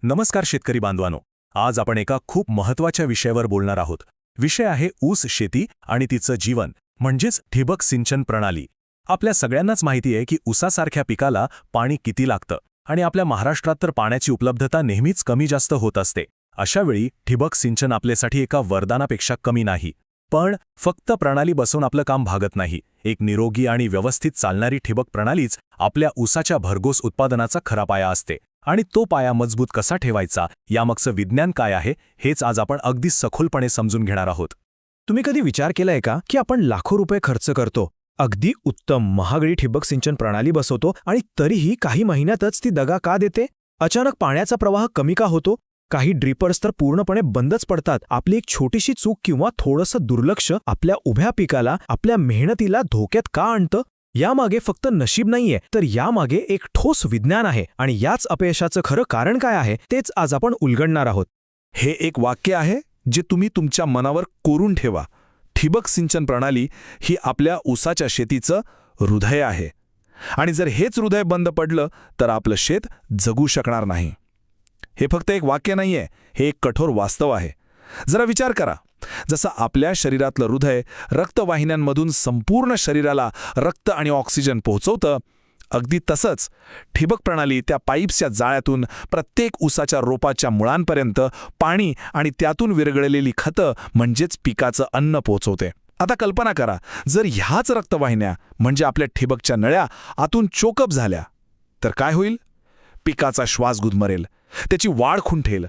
नमस्कार शेतकरी बांधवांनो. आज आपण एका खूप महत्त्वाच्या विषयावर बोलणार आहोत. विषय आहे ऊस शेती आणि तिचं जीवन, म्हणजेच ठिबक सिंचन प्रणाली. आपल्या सगळ्यांनाच माहिती आहे की ऊसासारख्या पिकाला पाणी किती लागतं आणि आपल्या महाराष्ट्रात तर पाण्याची उपलब्धता नेहमीच कमी जास्त होत असते. अशावेळी ठिबक सिंचन आपल्यासाठी एका वरदानापेक्षा कमी नाही. पण फक्त प्रणाली बसवून आपलं काम भागत नाही. एक निरोगी आणि व्यवस्थित चालणारी ठिबक प्रणालीच आपल्या ऊसाच्या भरघोस उत्पादनाचा खरा पाया असते. आणि तो पाया मजबूत कसा ठेवायचा, यामागचं विज्ञान काय आहे, हेच आज आपण अगदी सखोलपणे समजून घेणार आहोत. तुम्ही कधी विचार केलाय का की आपण लाखो रुपये खर्च करतो, अगदी उत्तम महागडी ठिबक सिंचन प्रणाली बसवतो आणि तरीही काही महिन्यातच ती दगा का देते? अचानक पाण्याचा प्रवाह कमी का होतो? काही ड्रिपर्स तर पूर्णपणे बंदच पडतात. आपली एक छोटीशी चूक किंवा थोडंसं दुर्लक्ष आपल्या उभ्या पिकाला, आपल्या मेहनतीला धोक्यात का आणतं? यामागे फक्त नशीब नाहीये, तर यामागे एक ठोस विज्ञान आहे. आणि याच अपयशाचं खरं कारण काय आहे तेच आज आपण उलगडणार आहोत. हे एक वाक्य आहे जे तुम्ही तुमच्या मनावर कोरून ठेवा. ठिबक सिंचन प्रणाली ही आपल्या ऊसाच्या शेतीचं हृदय आहे. आणि जर हेच हृदय बंद पडलं तर आपलं शेत जगू शकणार नाही. हे फक्त एक वाक्य नाहीये, हे एक कठोर वास्तव आहे. जरा विचार करा, जसं आपल्या शरीरातलं हृदय रक्तवाहिन्यांमधून संपूर्ण शरीराला रक्त आणि ऑक्सिजन पोहोचवतं, अगदी तसंच ठिबक प्रणाली त्या पाईप्सच्या जाळ्यातून प्रत्येक ऊसाच्या रोपाच्या मुळांपर्यंत पाणी आणि त्यातून विरघळलेली खतं म्हणजेच पिकाचं अन्न पोहोचवते. आता कल्पना करा, जर ह्याच रक्तवाहिन्या म्हणजे आपल्या ठिबकच्या नळ्या आतून चोकअप झाल्या तर काय होईल? पिकाचा श्वास गुदमरेल, त्याची वाढ खुंटेल.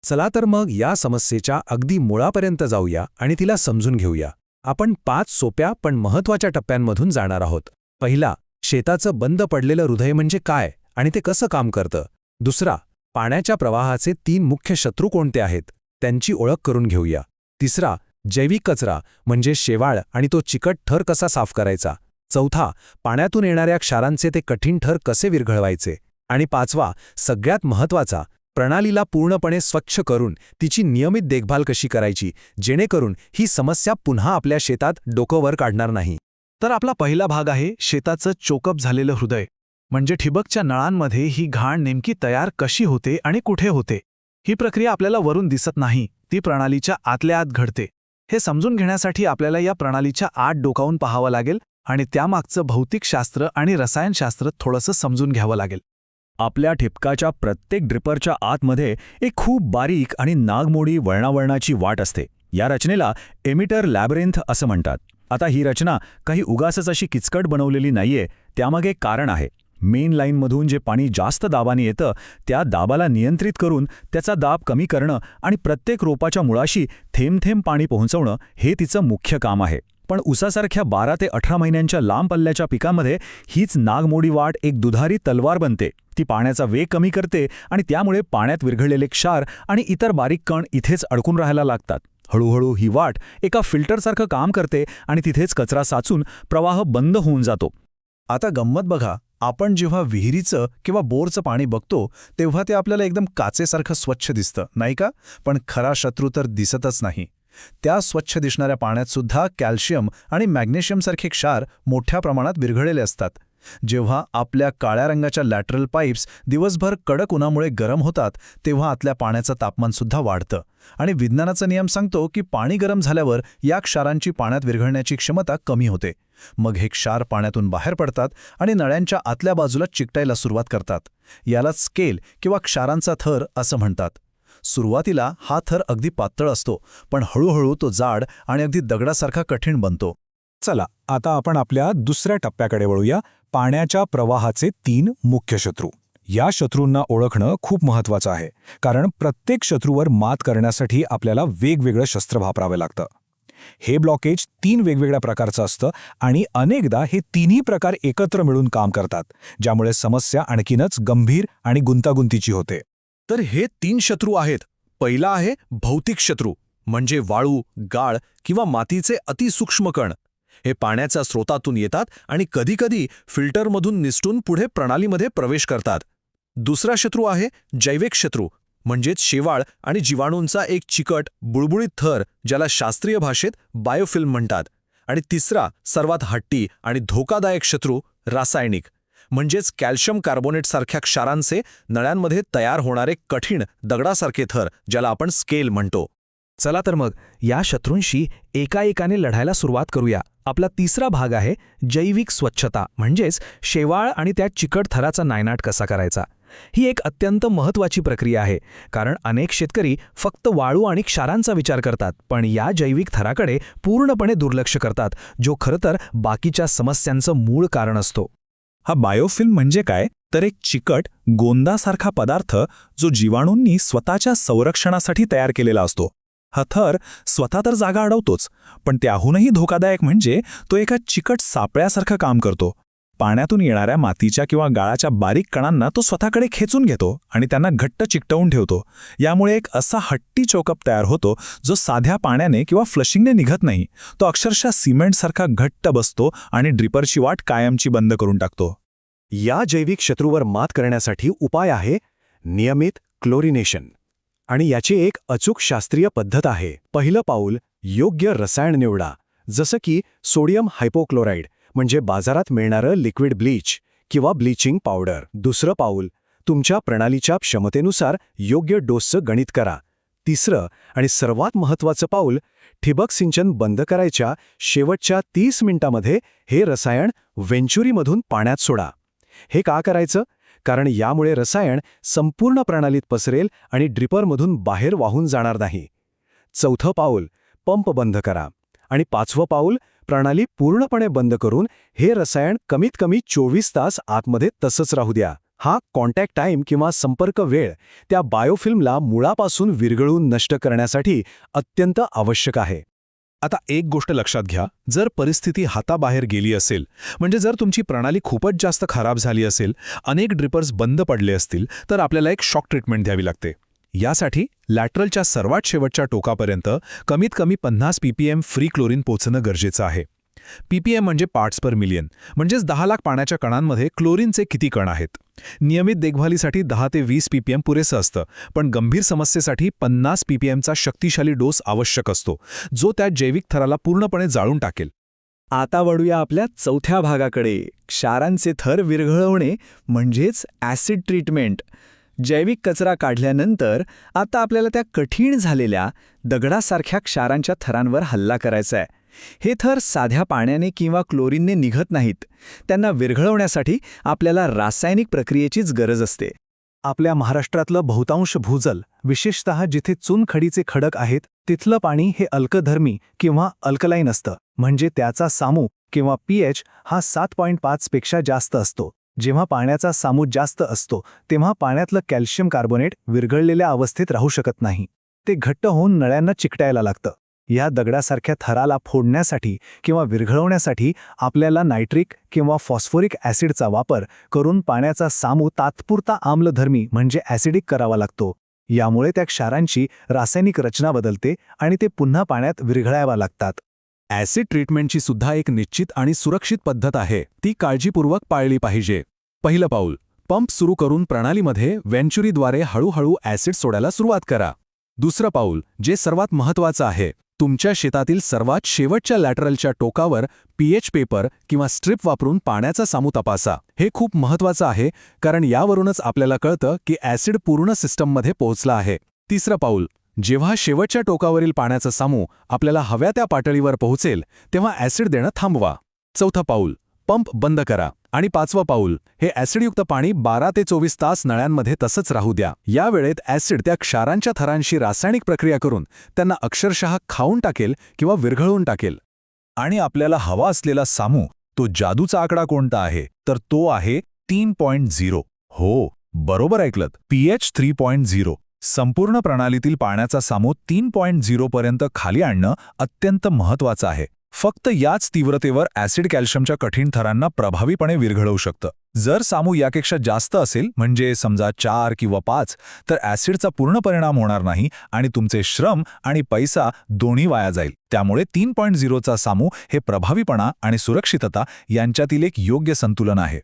चला तर मग या समस्येच्या अगदी मुळापर्यंत जाऊया आणि तिला समजून घेऊया. आपण 5 सोप्या पण महत्त्वाच्या टप्प्यांमधून जाणार आहोत. पहिला, शेताचं बंद पडलेलं हृदय म्हणजे काय आणि ते कसं काम करतं. दुसरा, पाण्याच्या प्रवाहाचे 3 मुख्य शत्रू कोणते आहेत, त्यांची ओळख करून घेऊया. तिसरा, जैविक कचरा म्हणजे शेवाळ आणि तो चिकट थर कसा साफ करायचा. चौथा, पाण्यातून येणाऱ्या क्षारांचे ते कठीण थर कसे विरघळवायचे. आणि पाचवा, सगळ्यात महत्त्वाचा, प्रणालीला पूर्णपणे स्वच्छ करून तिची नियमित देखभाल कशी करायची, जेणेकरून ही समस्या पुन्हा आपल्या शेतात डोकं वर काढणार नाही. तर आपला पहिला भाग आहे शेताचं चोकअप झालेलं हृदय, म्हणजे ठिबकच्या नळांमध्ये ही घाण नेमकी तयार कशी होते आणि कुठे होते. ही प्रक्रिया आपल्याला वरून दिसत नाही, ती प्रणालीच्या आतल्या आत घडते. हे समजून घेण्यासाठी आपल्याला या प्रणालीच्या आत डोकावून पाहावं लागेल आणि त्यामागचं भौतिकशास्त्र आणि रसायनशास्त्र थोडंसं समजून घ्यावं लागेल. आपल्या ठिबकाच्या प्रत्येक ड्रिपरच्या आतमध्ये एक खूप बारीक आणि नागमोडी वळणावळणाची वाट असते. या रचनेला एमिटर लॅबरिंथ असं म्हणतात. आता ही रचना काही उगासच अशी किचकट बनवलेली नाहीये, त्यामागे कारण आहे. मेन लाईनमधून जे पाणी जास्त दाबाने येतं त्या दाबाला नियंत्रित करून त्याचा दाब कमी करणं आणि प्रत्येक रोपाच्या मुळाशी थेंब थेंब पाणी पोहोचवणं हे तिचं मुख्य काम आहे. पण ऊसासारख्या 12 ते 18 महिन्यांच्या लांब पल्ल्याच्या पिकामध्ये हीच नागमोडी वाट एक दुधारी तलवार बनते. ती पाण्याचा वेग कमी करते आणि त्यामुळे पाण्यात विरघळलेले क्षार आणि इतर बारीक कण इथेच अडकून राहायला लागतात. हळूहळू ही वाट एका फिल्टरसारखं काम करते आणि तिथेच कचरा साचून प्रवाह बंद होऊन जातो. आता गंमत बघा, आपण जेव्हा विहिरीचं किंवा बोरचं पाणी बघतो तेव्हा ते आपल्याला एकदम काचेसारखं स्वच्छ दिसतं, नाही का? पण खरा शत्रू तर दिसतच नाही. त्या स्वच्छ दिसणाऱ्या पाण्यात सुद्धा कॅल्शियम आणि मॅग्नेशियमसारखे क्षार मोठ्या प्रमाणात विरघळलेले असतात. जेव्हा आपल्या काळ्या रंगाच्या लॅटरल पाईप्स दिवसभर कडक उन्हामुळे गरम होतात तेव्हा आतल्या पाण्याचं तापमानसुद्धा वाढतं. आणि विज्ञानाचा नियम सांगतो की पाणी गरम झाल्यावर या क्षारांची पाण्यात विरघळण्याची क्षमता कमी होते. मग हे क्षार पाण्यातून बाहेर पडतात आणि नळ्यांच्या आतल्या बाजूला चिकटायला सुरुवात करतात. यालाच स्केल किंवा क्षारांचा थर असं म्हणतात. सुरुवातीला हा थर अगदी पातळ असतो, पण हळूहळू तो जाड आणि अगदी दगडासारखा कठीण बनतो. चला आता आपण आपल्या दुसऱ्या टप्प्याकडे वळूया. पाण्याच्या प्रवाहाचे 3 मुख्य शत्रू. या शत्रूंना ओळखणं खूप महत्त्वाचं आहे, कारण प्रत्येक शत्रूवर मात करण्यासाठी आपल्याला वेगवेगळं शस्त्र वापरावं लागतं. हे ब्लॉकेज 3 वेगवेगळ्या प्रकारचं असतं आणि अनेकदा हे 3ही प्रकार एकत्र मिळून काम करतात, ज्यामुळे समस्या आणखीनच गंभीर आणि गुंतागुंतीची होते. तर हे 3 शत्रू आहेत. पहिला आहे भौतिक शत्रू, म्हणजे वाळू, गाळ किंवा मातीचे अतिसूक्ष्म कण. हे पाण्याच्या स्रोतातून येतात आणि कधीकधी फिल्टरमधून निसटून पुढे प्रणालीमध्ये प्रवेश करतात. दुसरा शत्रू आहे जैविक शत्रू, म्हणजेच शेवाळ आणि जीवाणूंचा एक चिकट बुळबुळीत थर, ज्याला शास्त्रीय भाषेत बायोफिल्म म्हणतात. आणि तिसरा सर्वात हट्टी आणि धोकादायक शत्रू रासायनिक, म्हणजेच कॅल्शियम कार्बोनेटसारख्या क्षारांचे नळ्यांमध्ये तयार होणारे कठीण दगडासारखे थर, ज्याला आपण स्केल म्हणतो. चला तर मग या शत्रूंशी एकाएकाने लढायला सुरुवात करूया. आपला तिसरा भाग आहे जैविक स्वच्छता, म्हणजेच शेवाळ आणि त्या चिकट थराचा नायनाट कसा करायचा. ही एक अत्यंत महत्त्वाची प्रक्रिया आहे, कारण अनेक शेतकरी फक्त वाळू आणि क्षारांचा विचार करतात, पण या जैविक थराकडे पूर्णपणे दुर्लक्ष करतात, जो खरं तर बाकीच्या समस्यांचं मूळ कारण असतो. हा बायोफिल्म म्हणजे काय, तर एक चिकट गोंदासारखा पदार्थ जो जीवाणूंनी स्वतःच्या संरक्षणासाठी तयार केलेला असतो. हा थर स्वतः तर जागा अडवतोच, पण त्याहूनही धोकादायक म्हणजे तो एका चिकट सापळ्यासारखं काम करतो. पाण्यातून येणाऱ्या मातीच्या किंवा गाळाच्या बारीक कणांना तो स्वतःकडे खेचून घेतो आणि त्यांना घट्ट चिकटवून ठेवतो. यामुळे एक असा हट्टी चोकअप तयार होतो जो साध्या पाण्याने किंवा फ्लशिंगने निघत नाही. तो अक्षरशः सिमेंटसारखा घट्ट बसतो आणि ड्रिपरची वाट कायमची बंद करून टाकतो. या जैविक शत्रूवर मात करण्यासाठी उपाय आहे नियमित क्लोरिनेशन. आणि याची एक अचूक शास्त्रीय पद्धत आहे. पहिलं पाऊल, योग्य रसायन निवडा, जसं की सोडियम हायपोक्लोराईड म्हणजे बाजारात मिळणारं लिक्विड ब्लीच किंवा ब्लीचिंग पावडर. दुसरं पाऊल, तुमच्या प्रणालीच्या क्षमतेनुसार योग्य डोसचं गणित करा. तिसरं आणि सर्वात महत्त्वाचं पाऊल, ठिबक सिंचन बंद करायच्या शेवटच्या 30 मिनिटांमध्ये हे रसायन वेंचुरीमधून पाण्यात सोडा. हे का करायचं? कारण यामुळे रसायन संपूर्ण प्रणालीत पसरेल आणि ड्रिपरमधून बाहेर वाहून जाणार नाही. चौथं पाऊल, पंप बंद करा. आणि पाचवं पाऊल, प्रणाली पूर्णपणे बंद करून हे रसायन कमीत कमी 24 तास आतमध्ये तसंच राहू द्या. हा कॉन्टॅक्ट टाईम किंवा संपर्क वेळ त्या बायोफिल्मला मुळापासून विरघळून नष्ट करण्यासाठी अत्यंत आवश्यक आहे. आता एक गोष्ट लक्षात घ्या, जर परिस्थिती हाताबाहेर गेली असेल, म्हणजे जर तुमची प्रणाली खूपच जास्त खराब झाली असेल, अनेक ड्रिपर्स बंद पडले असतील, तर आपल्याला एक शॉक ट्रीटमेंट द्यावी लागते. यासाठी लॅटरलच्या सर्वात शेवटच्या टोकापर्यंत कमीत कमी 50 ppm फ्री क्लोरीन पोचणं गरजेचं आहे. ppm म्हणजे पार्ट्स पर मिलियन, म्हणजेच 10 लाख पाण्याच्या कणांमध्ये क्लोरीनचे किती कण आहेत. नियमित देखभालीसाठी 10 ते 20 ppm पुरेसं असतं, पण गंभीर समस्येसाठी 50 ppmचा शक्तिशाली डोस आवश्यक असतो, जो त्या जैविक थराला पूर्णपणे जाळून टाकेल. आता वळूया आपल्या चौथ्या भागाकडे, क्षारांचे थर विरघळवणे म्हणजेच ॲसिड ट्रीटमेंट. जैविक कचरा काढल्यानंतर आता आपल्याला त्या कठीण झालेल्या दगडासारख्या क्षारांच्या थरांवर हल्ला करायचा आहे. हे थर साध्या पाण्याने किंवा क्लोरीनने निघत नाहीत. त्यांना विरघळवण्यासाठी आपल्याला रासायनिक प्रक्रियेचीच गरज असते. आपल्या महाराष्ट्रातलं बहुतांश भूजल, विशेषतः जिथे चुनखडीचे खडक आहेत, तिथलं पाणी हे अल्कधर्मी किंवा अल्कलाईन असतं, म्हणजे त्याचा सामू किंवा pH हा 7.5 पेक्षा जास्त असतो. जेव्हा पाण्याचा सामू जास्त असतो तेव्हा पाण्यातलं कॅल्शियम कार्बोनेट विरघळलेल्या अवस्थेत राहू शकत नाही. ते घट्ट होऊन नळ्यांना चिकटायला लागतं. या दगडासारख्या थराला फोडण्यासाठी किंवा विरघळवण्यासाठी आपल्याला नायट्रिक किंवा फॉस्फोरिक ॲसिडचा वापर करून पाण्याचा सामू तात्पुरता आम्लधर्मी म्हणजे ॲसिडिक करावा लागतो. यामुळे त्या क्षारांची रासायनिक रचना बदलते आणि ते पुन्हा पाण्यात विरघळायला लागतात. ॲसिड ट्रीटमेंटची सुद्धा एक निश्चित आणि सुरक्षित पद्धत आहे. ती काळजीपूर्वक पाळली पाहिजे. पहिलं पाऊल, पंप सुरू करून प्रणालीमध्ये वेंचुरीद्वारे हळूहळू ॲसिड सोडायला सुरुवात करा. दुसरं पाऊल, जे सर्वात महत्त्वाचं आहे, तुमच्या शेतातील सर्वात शेवटच्या लॅटरलच्या टोकावर pH पेपर किंवा स्ट्रिप वापरून पाण्याचा सामू तपासा. हे खूप महत्त्वाचं आहे, कारण यावरूनच आपल्याला कळतं की ॲसिड पूर्ण सिस्टममध्ये पोहोचला आहे. तिसरं पाऊल, जेव्हा शेवटच्या टोकावरील पाण्याचा सामू आपल्याला हव्या त्या पातळीवर पोहोचेल तेव्हा ॲसिड देणं थांबवा. चौथं पाऊल, पंप बंद करा. आणि पाचवं पाऊल, हे ॲसिडयुक्त पाणी 12 ते 24 तास नळ्यांमध्ये तसंच राहू द्या. या वेळेत ॲसिड त्या क्षारांच्या थरांशी रासायनिक प्रक्रिया करून त्यांना अक्षरशः खाऊन टाकेल किंवा विरघळवून टाकेल. आणि आपल्याला हवा असलेला सामू, तो जादूचा आकडा कोणता आहे, तर तो आहे 3.0. हो, बरोबर ऐकलत, pH 3.0. संपूर्ण प्रणालीतील पाण्याचा सामू 3.0 पर्यंत खाली आणणं अत्यंत महत्त्वाचं आहे. फक्त याच तीव्रतेवर ॲसिड कॅल्शियमच्या कठीण थरांना प्रभावीपणे विरघळवू शकतं. जर सामू यापेक्षा जास्त असेल, म्हणजे समजा 4 किंवा 5, तर ॲसिडचा पूर्ण परिणाम होणार नाही आणि तुमचे श्रम आणि पैसा दोन्ही वाया जाईल. त्यामुळे 3.0चा सामू हे प्रभावीपणा आणि सुरक्षितता यांच्यातील एक योग्य संतुलन आहे.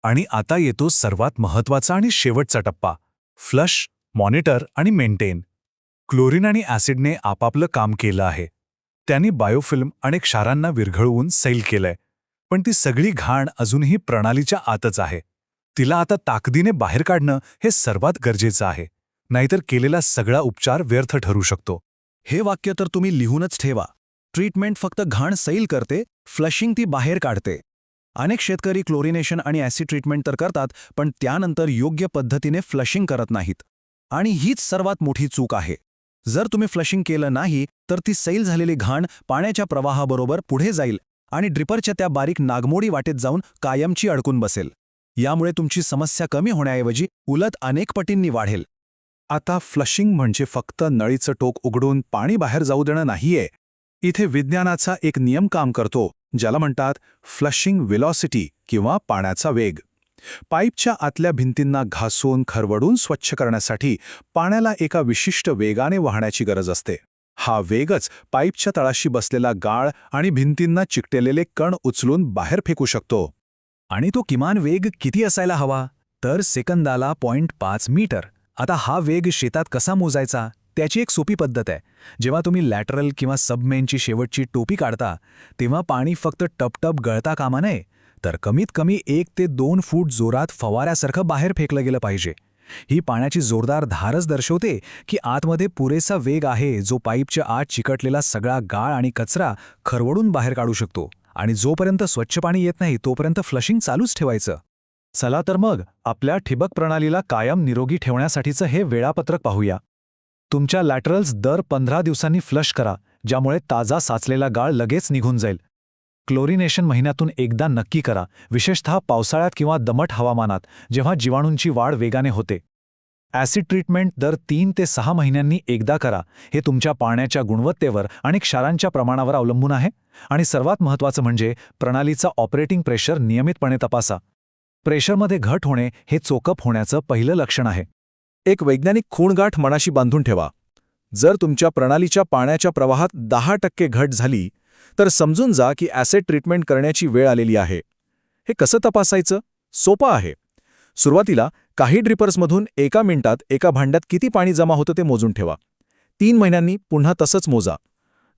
आणि आता येतो सर्वात महत्त्वाचा आणि शेवटचा टप्पा, फ्लश, मॉनिटर आणि मेंटेन. क्लोरीन आणि ॲसिडने आपापलं काम केलं आहे. त्यांनी बायोफिल्म आणि क्षारांना विरघळवून सैल केलंय, पण ती सगळी घाण अजूनही प्रणालीच्या आतच आहे. तिला आता ताकदीने बाहेर काढणं हे सर्वात गरजेचं आहे, नाहीतर केलेला सगळा उपचार व्यर्थ ठरू शकतो. हे वाक्य तर तुम्ही लिहूनच ठेवा. ट्रीटमेंट फक्त घाण सैल करते, फ्लशिंग ती बाहेर काढते. अनेक शेतकरी क्लोरिनेशन आणि ॲसिड ट्रीटमेंट तर करतात, पण त्यानंतर योग्य पद्धतीने फ्लशिंग करत नाहीत. आणि हीच सर्वात मोठी चूक आहे. जर तुम्ही फ्लशिंग केलं नाही तर ती सैल झालेली घाण पाण्याच्या प्रवाहाबरोबर पुढे जाईल आणि ड्रिपरच्या त्या बारीक नागमोडी वाटेत जाऊन कायमची अडकून बसेल. यामुळे तुमची समस्या कमी होण्याऐवजी उलट अनेक पटींनी वाढेल. आता फ्लशिंग म्हणजे फक्त नळीचं टोक उघडून पाणी बाहेर जाऊ देणं नाहीये. इथे विज्ञानाचा एक नियम काम करतो, ज्याला म्हणतात फ्लशिंग व्हेलॉसिटी किंवा पाण्याचा वेग. पाईपच्या आतल्या भिंतींना घासून खरवडून स्वच्छ करण्यासाठी पाण्याला एका विशिष्ट वेगाने वाहण्याची गरज असते. हा वेगच पाईपच्या तळाशी बसलेला गाळ आणि भिंतींना चिकटलेले कण उचलून बाहेर फेकू शकतो. आणि तो किमान वेग किती असायला हवा? तर सेकंदाला 0.5 मीटर. आता हा वेग शेतात कसा मोजायचा? त्याची एक सोपी पद्धत आहे. जेव्हा तुम्ही लॅटरल किंवा सबमेनची शेवटची टोपी काढता, तेव्हा पाणी फक्त टपटप गळता कामा नये, तर कमीत कमी 1 ते 2 फूट जोरात फवाऱ्यासारखं बाहेर फेकलं गेलं पाहिजे. ही पाण्याची जोरदार धारच दर्शवते की आतमध्ये पुरेसा वेग आहे, जो पाईपच्या आत चिकटलेला सगळा गाळ आणि कचरा खरवडून बाहेर काढू शकतो. आणि जोपर्यंत स्वच्छ पाणी येत नाही तोपर्यंत फ्लशिंग चालूच ठेवायचं. चला तर मग आपल्या ठिबक प्रणालीला कायम निरोगी ठेवण्यासाठीचं हे वेळापत्रक पाहूया. तुमच्या लॅटरल्स दर 15 दिवसांनी फ्लश करा, ज्यामुळे ताजा साचलेला गाळ लगेच निघून जाईल. क्लोरिनेशन महिन्यातून एकदा नक्की करा, विशेषतः पावसाळ्यात किंवा दमट हवामानात, जेव्हा जीवाणूंची वाढ वेगाने होते. ॲसिड ट्रीटमेंट दर 3 ते 6 महिन्यांनी एकदा करा. हे तुमच्या पाण्याच्या गुणवत्तेवर आणि क्षारांच्या प्रमाणावर अवलंबून आहे. आणि सर्वात महत्त्वाचं म्हणजे प्रणालीचा ऑपरेटिंग प्रेशर नियमितपणे तपासा. प्रेशरमध्ये घट होणे हे चोकअप होण्याचं पहिलं लक्षण आहे. एक वैज्ञानिक खूणगाठ मनाशी बांधून ठेवा. जर तुमच्या प्रणालीच्या पाण्याच्या प्रवाहात 10% घट झाली तर समजून जा की ॲसिड ट्रीटमेंट करण्याची वेळ आलेली आहे. हे कसं तपासायचं? सोपं आहे. सुरुवातीला काही ड्रिपर्समधून 1 मिनिटात एका भांड्यात किती पाणी जमा होतं ते मोजून ठेवा. 3 महिन्यांनी पुन्हा तसंच मोजा.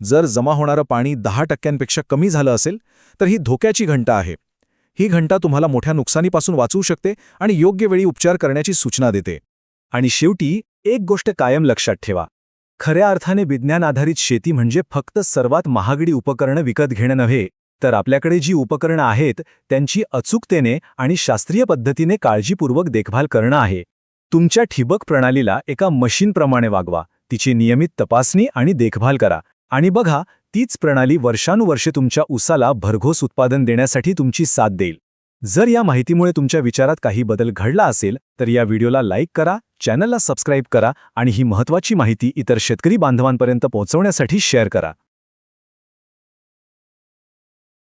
जर जमा होणारं पाणी 10%पेक्षा कमी झालं असेल तर ही धोक्याची घंटा आहे. ही घंटा तुम्हाला मोठ्या नुकसानीपासून वाचवू शकते आणि योग्य वेळी उपचार करण्याची सूचना देते. आणि शेवटी एक गोष्ट कायम लक्षात ठेवा. खऱ्या अर्थाने विज्ञान आधारित शेती म्हणजे फक्त सर्वात महागडी उपकरणं विकत घेणं नव्हे, तर आपल्याकडे जी उपकरणं आहेत त्यांची अचूकतेने आणि शास्त्रीय पद्धतीने काळजीपूर्वक देखभाल करणं आहे. तुमच्या ठिबक प्रणालीला एका मशीनप्रमाणे वागवा, तिची नियमित तपासणी आणि देखभाल करा, आणि बघा, तीच प्रणाली वर्षानुवर्षे तुमच्या ऊसाला भरघोस उत्पादन देण्यासाठी तुमची साथ देईल. जर या माहितीमुळे तुमच्या विचारात काही बदल घडला असेल तर या व्हिडिओला लाईक करा, चॅनलला सबस्क्राईब करा आणि ही महत्त्वाची माहिती इतर शेतकरी बांधवांपर्यंत पोहोचवण्यासाठी शेअर करा.